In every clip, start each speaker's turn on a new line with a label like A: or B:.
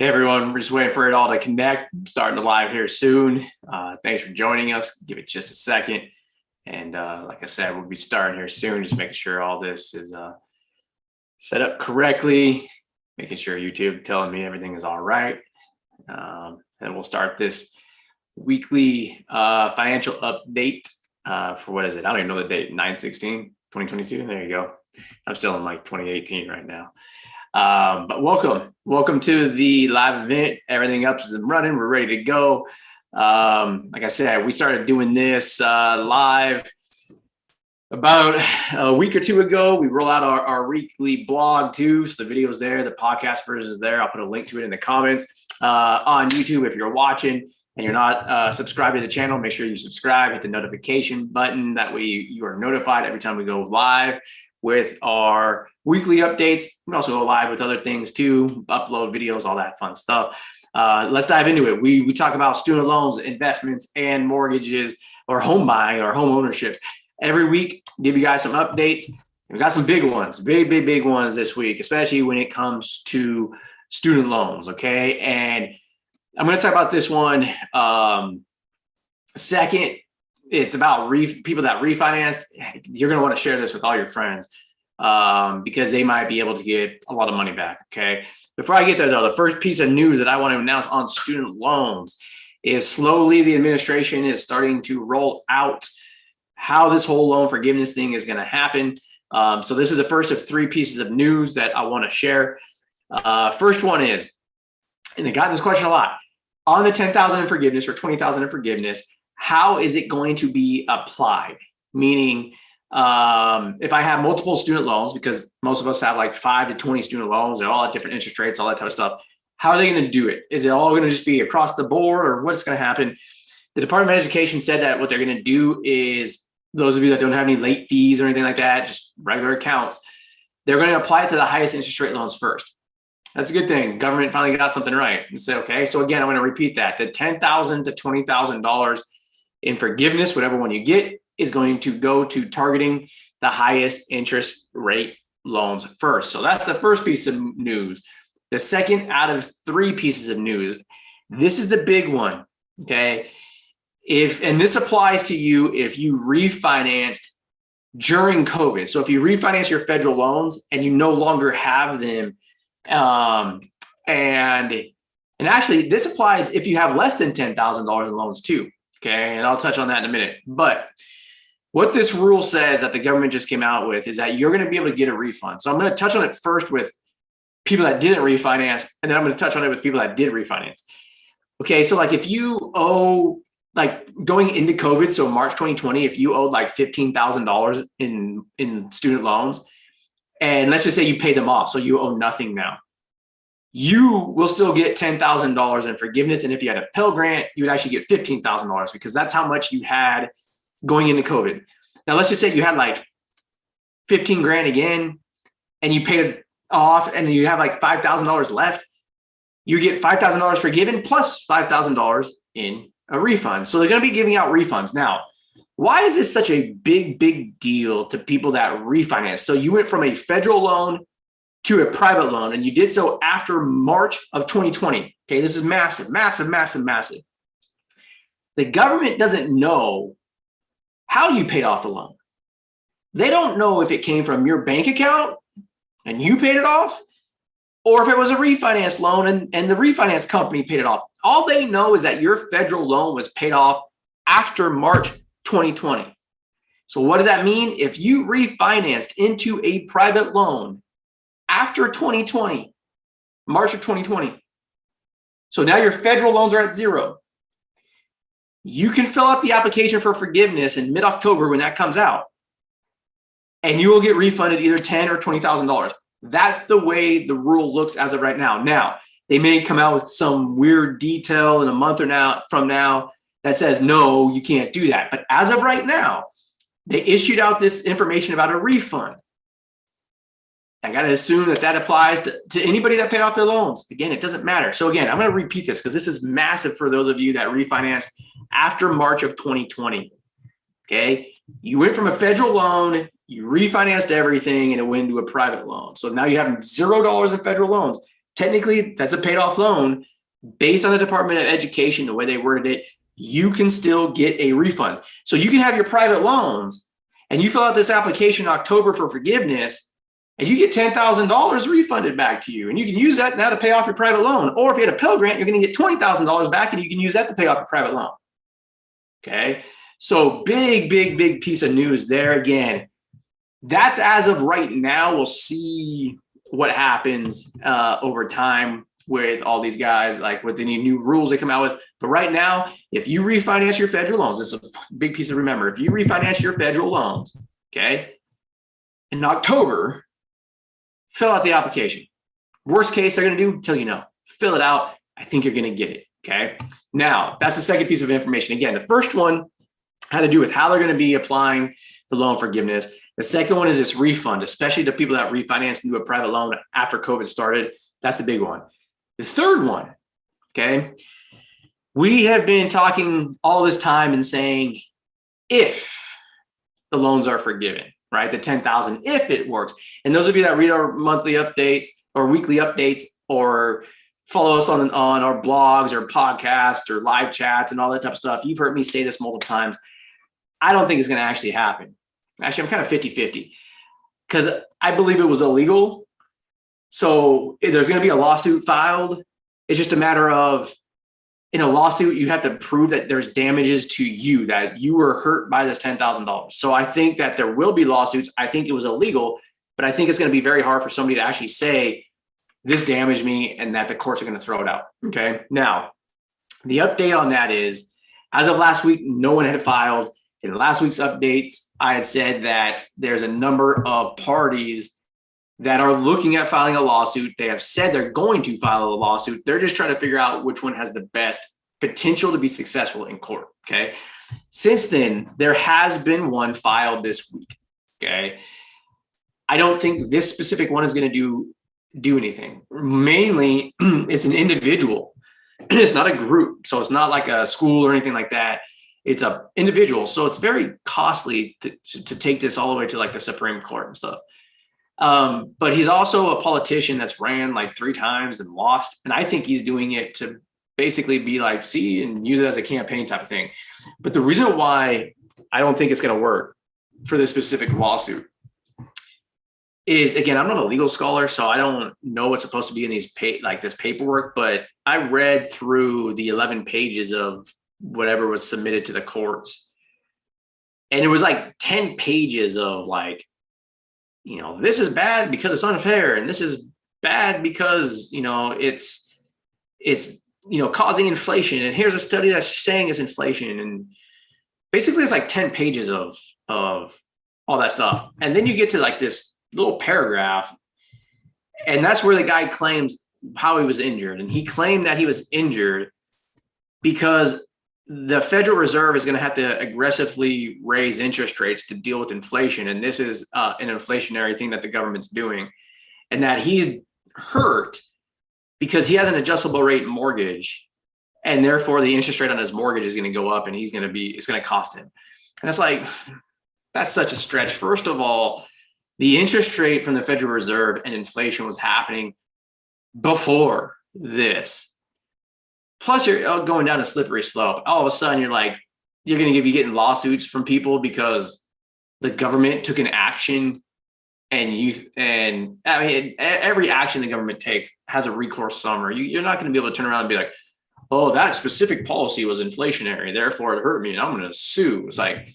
A: Hey everyone, we're just waiting for it all to connect. I'm starting to live here soon. Thanks for joining us. Give it just a second. And like I said, we'll be starting here soon, just making sure all this is set up correctly, making sure YouTube telling me everything is all right. And we'll start this weekly financial update for what is it? I don't even know the date, 9/16/2022. There you go. I'm still in like 2018 right now. But welcome to the live event. Everything up is running. We're ready to go. Like I said, we started doing this live about a week or two ago. We roll out our weekly blog too. So the video is there, the podcast version is there. I'll put a link to it in the comments on YouTube. If you're watching and you're not subscribed to the channel, make sure you subscribe, hit the notification button. That way you are notified every time we go live with our weekly updates. We also go live with other things too, upload videos, all that fun stuff. Let's dive into it. We talk about student loans, investments, and mortgages, or home buying or home ownership. Every week, give you guys some updates. We got some big ones, big ones this week, especially when it comes to student loans, okay? And I'm gonna talk about this one second. It's about people that refinanced. You're going to want to share this with all your friends because they might be able to get a lot of money back. Okay. Before I get there though, the first piece of news that I want to announce on student loans is slowly the administration is starting to roll out how this whole loan forgiveness thing is going to happen. So this is the first of three pieces of news that I want to share. First one is, and I got this question a lot, on the 10,000 in forgiveness or 20,000 in forgiveness, how is it going to be applied? Meaning, if I have multiple student loans, because most of us have like 5 to 20 student loans, they're all at different interest rates, all that type of stuff. How are they going to do it? Is it all going to just be across the board, or what's going to happen? The Department of Education said that what they're going to do is, those of you that don't have any late fees or anything like that, just regular accounts, they're going to apply it to the highest interest rate loans first. That's a good thing. Government finally got something right and say, okay, so again, I'm going to repeat that. The $10,000 to $20,000 in forgiveness, whatever one you get, is going to go to targeting the highest interest rate loans first. So that's the first piece of news. The second out of three pieces of news, this is the big one, okay? And this applies to you if you refinanced during COVID. So if you refinance your federal loans and you no longer have them, and actually this applies if you have less than $10,000 in loans too. Okay, and I'll touch on that in a minute. But what this rule says that the government just came out with is that you're going to be able to get a refund. So I'm going to touch on it first with people that didn't refinance, and then I'm going to touch on it with people that did refinance. Okay, so like if you owe, like going into COVID, so March 2020, if you owed like $15,000 in student loans, and let's just say you pay them off, so you owe nothing now, you will still get $10,000 in forgiveness. And if you had a Pell Grant, you would actually get $15,000 because that's how much you had going into COVID. Now, let's just say you had like 15 grand again and you paid it off and you have like $5,000 left. You get $5,000 forgiven plus $5,000 in a refund. So they're going to be giving out refunds. Now, why is this such a big deal to people that refinance? So you went from a federal loan to a private loan, and you did so after March of 2020. Okay, this is massive. The government doesn't know how you paid off the loan. They don't know if it came from your bank account and you paid it off, or if it was a refinance loan and the refinance company paid it off. All they know is that your federal loan was paid off after March 2020. So what does that mean? If you refinanced into a private loan after 2020, March of 2020. So now your federal loans are at zero. You can fill out the application for forgiveness in mid-October when that comes out, and you will get refunded either $10,000 or $20,000. That's the way the rule looks as of right now. Now, they may come out with some weird detail in a month or from now that says, no, you can't do that. But as of right now, they issued out this information about a refund. I got to assume that applies to anybody that paid off their loans. Again, it doesn't matter. So again, I'm going to repeat this because this is massive for those of you that refinanced after March of 2020. Okay. You went from a federal loan, you refinanced everything, and it went into a private loan. So now you have $0 in federal loans. technically that's a paid off loan. Based on the Department of Education, the way they worded it, you can still get a refund. So you can have your private loans and you fill out this application in October for forgiveness and you get $10,000 refunded back to you. And you can use that now to pay off your private loan. Or if you had a Pell Grant, you're going to get $20,000 back and you can use that to pay off your private loan. Okay. So big piece of news there. Again, that's as of right now. We'll see what happens over time with all these guys, like with any new rules they come out with. But right now, if you refinance your federal loans, this is a big piece to remember. If you refinance your federal loans, okay, in October, fill out the application. Worst case they're going to do, tell you no. Fill it out. I think you're going to get it, okay? Now, that's the second piece of information. Again, the first one had to do with how they're going to be applying the loan forgiveness. The second one is this refund, especially to people that refinanced into a private loan after COVID started. That's the big one. The third one, okay, we have been talking all this time and saying if the loans are forgiven, right? The 10,000, if it works. And those of you that read our monthly updates or weekly updates or follow us on our blogs or podcasts or live chats and all that type of stuff, you've heard me say this multiple times. I don't think it's going to actually happen. Actually, I'm kind of 50-50 because I believe it was illegal. So there's going to be a lawsuit filed. It's just a matter of, in a lawsuit, you have to prove that there's damages to you, that you were hurt by this $10,000. So I think that there will be lawsuits. I think it was illegal, but I think it's going to be very hard for somebody to actually say this damaged me and that the courts are going to throw it out. Okay. Now, the update on that is, as of last week, no one had filed. In last week's updates, I had said that there's a number of parties that are looking at filing a lawsuit. They have said they're going to file a lawsuit. They're just trying to figure out which one has the best potential to be successful in court. Okay. Since then, there has been one filed this week. Okay. I don't think this specific one is going to do anything. Mainly, it's an individual. It's not a group. So it's not like a school or anything like that. It's an individual. So it's very costly to take this all the way to like the Supreme Court and stuff. But he's also a politician that's ran like 3 times and lost. And I think he's doing it to basically be like, see, and use it as a campaign type of thing. But the reason why I don't think it's going to work for this specific lawsuit is, again, I'm not a legal scholar, so I don't know what's supposed to be in these this paperwork, but I read through the 11 pages of whatever was submitted to the courts. And it was like 10 pages of like, this is bad because it's unfair. And this is bad because, it's causing inflation. And here's a study that's saying it's inflation. And basically it's like 10 pages of all that stuff. And then you get to like this little paragraph. And that's where the guy claims how he was injured. And he claimed that he was injured because the Federal Reserve is going to have to aggressively raise interest rates to deal with inflation. And this is an inflationary thing that the government's doing. And that he's hurt because he has an adjustable rate mortgage. And therefore the interest rate on his mortgage is going to go up and it's going to cost him. And it's like, that's such a stretch. First of all, the interest rate from the Federal Reserve and inflation was happening before this. Plus, you're going down a slippery slope. All of a sudden, you're going to be getting lawsuits from people because the government took an action, and I mean, every action the government takes has a recourse summary. You're not going to be able to turn around and be like, "Oh, that specific policy was inflationary, therefore it hurt me, and I'm going to sue." It's like,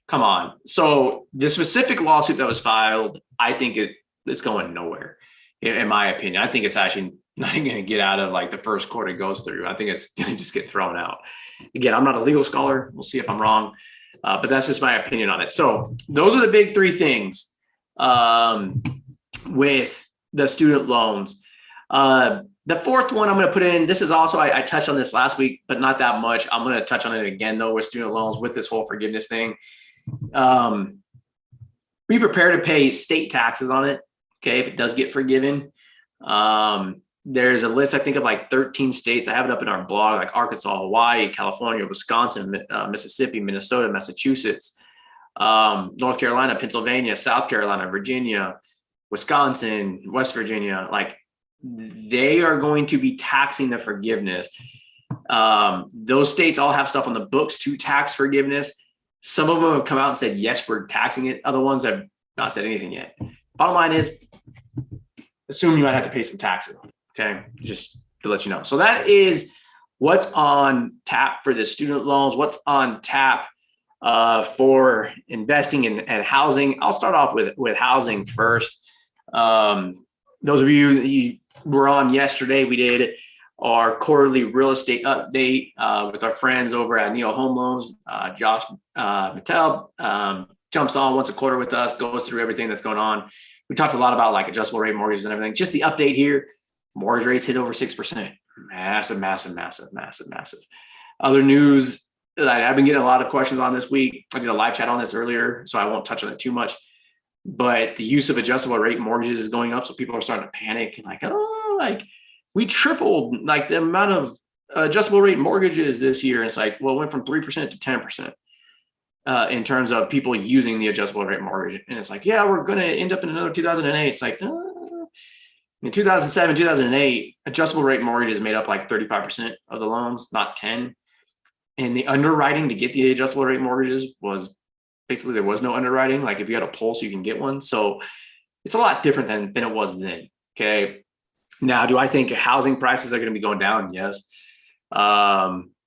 A: come on. So the specific lawsuit that was filed, I think it's going nowhere, in my opinion. I think it's actually not going to get out of like the first court it goes through. I think it's going to just get thrown out. Again, I'm not a legal scholar. We'll see if I'm wrong, but that's just my opinion on it. So those are the big 3 things with the student loans. The fourth one I'm going to put in, this is also, I touched on this last week, but not that much. I'm going to touch on it again though with student loans, with this whole forgiveness thing. Be prepared to pay state taxes on it. Okay. If it does get forgiven. There's a list, I think, of like 13 states. I have it up in our blog, like Arkansas, Hawaii, California, Wisconsin, Mississippi, Minnesota, Massachusetts, North Carolina, Pennsylvania, South Carolina, Virginia, Wisconsin, West Virginia. Like they are going to be taxing the forgiveness. Those states all have stuff on the books to tax forgiveness. Some of them have come out and said, yes, we're taxing it. Other ones have not said anything yet. Bottom line is, assume you might have to pay some taxes. Okay, just to let you know. So that is what's on tap for the student loans, what's on tap for investing in and housing. I'll start off with housing first. Those of you that were on yesterday, we did our quarterly real estate update with our friends over at Neo Home Loans. Josh Mattel jumps on once a quarter with us, goes through everything that's going on. We talked a lot about like adjustable rate mortgages and everything. Just the update here, mortgage rates hit over 6%. Massive, massive, massive, massive, massive. Other news that I've been getting a lot of questions on this week. I did a live chat on this earlier, so I won't touch on it too much. But the use of adjustable rate mortgages is going up. So people are starting to panic and like, oh, like we tripled like the amount of adjustable rate mortgages this year. And it's like, well, it went from 3% to 10%. In terms of people using the adjustable rate mortgage. And it's like, yeah, we're going to end up in another 2008. It's like, in 2007, 2008, adjustable rate mortgages made up like 35% of the loans, not 10. And the underwriting to get the adjustable rate mortgages was basically, there was no underwriting. Like if you had a pulse, you can get one. So it's a lot different than it was then. Okay. Now, do I think housing prices are going to be going down? Yes.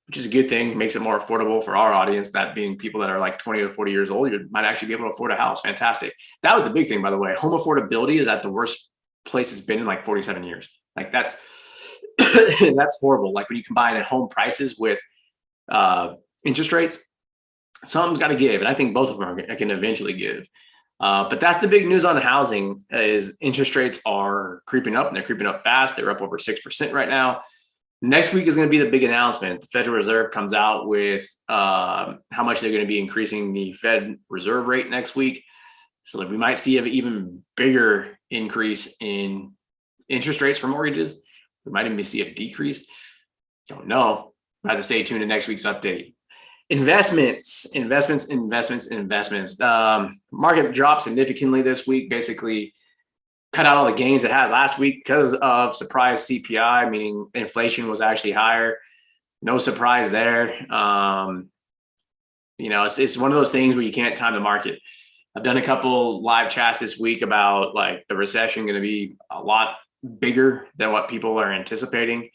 A: Which is a good thing, makes it more affordable for our audience, that being people that are like 20 or 40 years old, you might actually be able to afford a house. Fantastic. That was the big thing, by the way. Home affordability is at the worst place it's been in like 47 years. Like that's, that's horrible. Like when you combine home prices with interest rates, something's got to give. And I think both of them are going to eventually give. But that's the big news on housing is interest rates are creeping up, and they're creeping up fast. They're up over 6% right now. Next week is going to be the big announcement. The Federal Reserve comes out with how much they're going to be increasing the Fed reserve rate next week. So we might see an even bigger increase in interest rates for mortgages. We might even see a decrease. Don't know. I have to stay tuned to next week's update. Investments. Market dropped significantly this week. Basically, cut out all the gains it had last week because of surprise CPI, meaning inflation was actually higher. No surprise there. It's one of those things where you can't time the market. I've done a couple live chats this week about like the recession going to be a lot bigger than what people are anticipating. I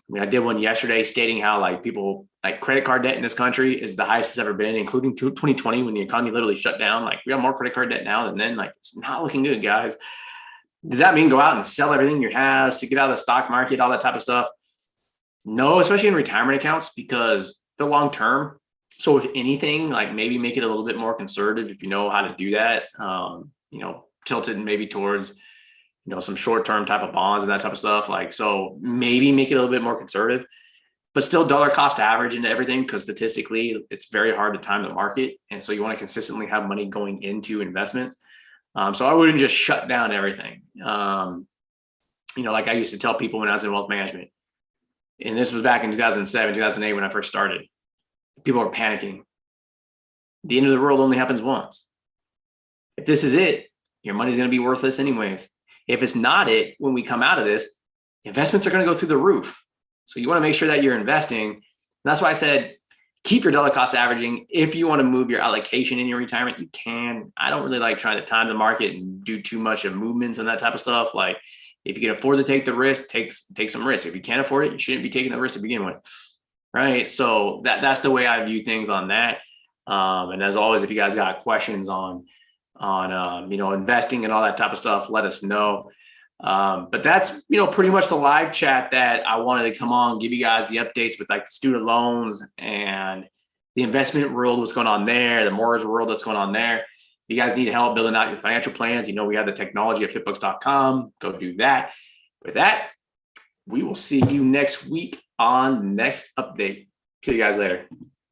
A: mean, I did one yesterday stating how like people like credit card debt in this country is the highest it's ever been, including 2020 when the economy literally shut down. Like we have more credit card debt now than then. Like it's not looking good, guys. Does that mean go out and sell everything in your house to get out of the stock market, all that type of stuff? No, especially in retirement accounts because they're long term. So if anything, like maybe make it a little bit more conservative if you know how to do that. Tilted maybe towards some short-term type of bonds and that type of stuff. Like, so maybe make it a little bit more conservative, but still dollar cost average into everything because statistically it's very hard to time the market. And so you want to consistently have money going into investments. So I wouldn't just shut down everything. Like I used to tell people when I was in wealth management, and this was back in 2007, 2008, when I first started, people were panicking. The end of the world only happens once. If this is it, your money's going to be worthless anyways. If it's not it, when we come out of this, investments are going to go through the roof. So you want to make sure that you're investing. And that's why I said, keep your dollar cost averaging. If you want to move your allocation in your retirement, you can. I don't really like trying to time the market and do too much of movements and that type of stuff. Like if you can afford to take the risk, take some risk. If you can't afford it, you shouldn't be taking the risk to begin with. Right. So that's the way I view things on that. And as always, if you guys got questions on investing and all that type of stuff, let us know. But that's, pretty much the live chat that I wanted to come on, give you guys the updates with like the student loans and the investment world, what's going on there, the mortgage world, that's going on there. If you guys need help building out your financial plans, we have the technology at FitBUX.com. Go do that. With that, we will see you next week on the next update. See you guys later.